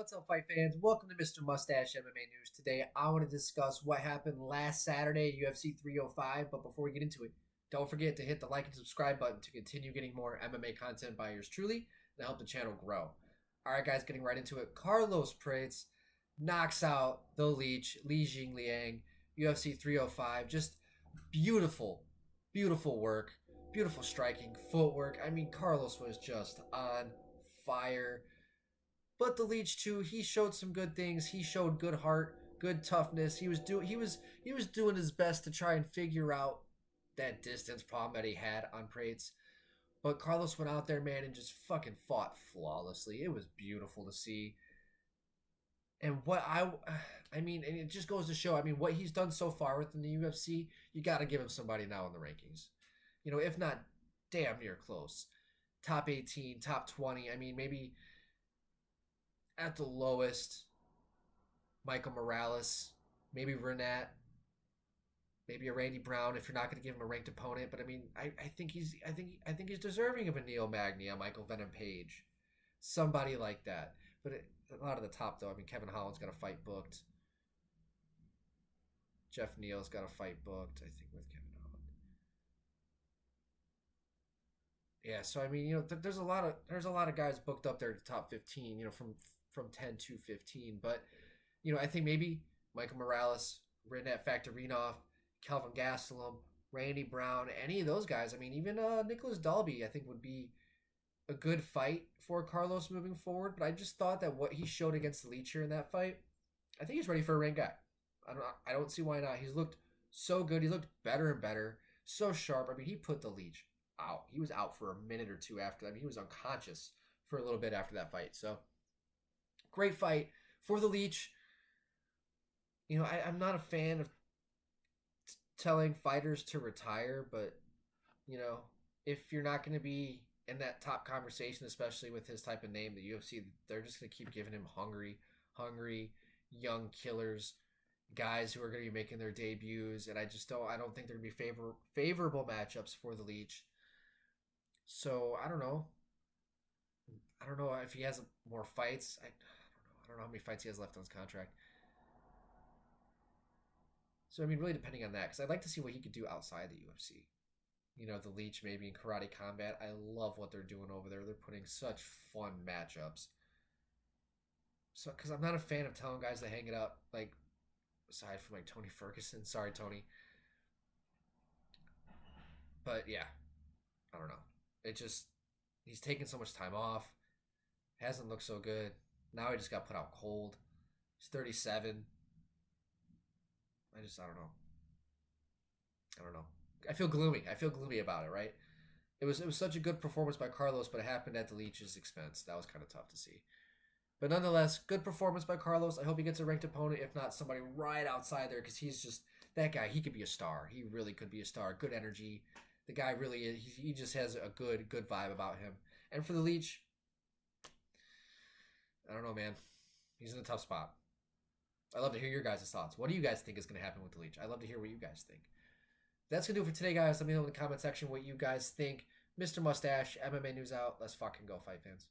What's up, fight fans? Welcome to Mr. Mustache MMA News. Today, I want to discuss what happened last Saturday at UFC 305. But before we get into it, don't forget to hit the like and subscribe button to continue getting more MMA content by yours truly and help the channel grow. All right, guys, getting right into it. Carlos Prates knocks out the Leech, JingLiang, UFC 305. Just beautiful, beautiful work, beautiful striking, footwork. I mean, Carlos was just on fire. But the Leech too, he showed some good things. He showed good heart, good toughness. He was doing his best to try and figure out that distance problem that he had on Prates. But Carlos went out there, man, and just fucking fought flawlessly. It was beautiful to see. And I mean, and it just goes to show, I mean, what he's done so far within the UFC, you got to give him somebody now in the rankings. You know, if not damn near close. Top 18, top 20. I mean, maybe at the lowest, Michael Morales, maybe Renat, maybe a Randy Brown if you're not going to give him a ranked opponent. But I mean, I think he's deserving of a Neil Magny, a Michael Venom Page, somebody like that. But a lot of the top though, I mean, Kevin Holland's got a fight booked. Jeff Neal's got a fight booked, I think, with Kevin Holland. Yeah, so I mean, you know, there's a lot of guys booked up there to top 15, you know, from 10 to 15. But, you know, I think maybe Michael Morales, Renat Faktorinov, Kelvin Gastelum, Randy Brown, any of those guys. I mean, even Nicholas Dalby, I think, would be a good fight for Carlos moving forward. But I just thought that what he showed against the Leech here in that fight, I think he's ready for a ranked guy. I don't see why not. He's looked so good. He looked better and better. So sharp. I mean, he put the Leech out. He was out for a minute or two after that. I mean, he was unconscious for a little bit after that fight. So, great fight for the Leech. You know, I'm not a fan of telling fighters to retire, but, you know, if you're not going to be in that top conversation, especially with his type of name, the UFC, they're just going to keep giving him hungry, young killers, guys who are going to be making their debuts, and I don't think there are going to be favorable matchups for the Leech. So, I don't know if he has more fights. I don't know how many fights he has left on his contract. So, I mean, really depending on that, because I'd like to see what he could do outside the UFC. You know, the Leech maybe in Karate Combat. I love what they're doing over there. They're putting such fun matchups. So, because I'm not a fan of telling guys to hang it up, like, aside from, like, Tony Ferguson. Sorry, Tony. But, yeah. I don't know. It just, he's taking so much time off. Hasn't looked so good. Now he just got put out cold. He's 37. I don't know. I feel gloomy about it, right? It was such a good performance by Carlos, but it happened at the Leech's expense. That was kind of tough to see. But nonetheless, good performance by Carlos. I hope he gets a ranked opponent, if not somebody right outside there, because he's just, that guy, he could be a star. He really could be a star. Good energy. The guy really is, he just has a good vibe about him. And for the Leech, I don't know, man. He's in a tough spot. I'd love to hear your guys' thoughts. What do you guys think is going to happen with the Leech? I'd love to hear what you guys think. That's going to do it for today, guys. Let me know in the comment section what you guys think. Mr. Mustache, MMA News out. Let's fucking go, fight fans.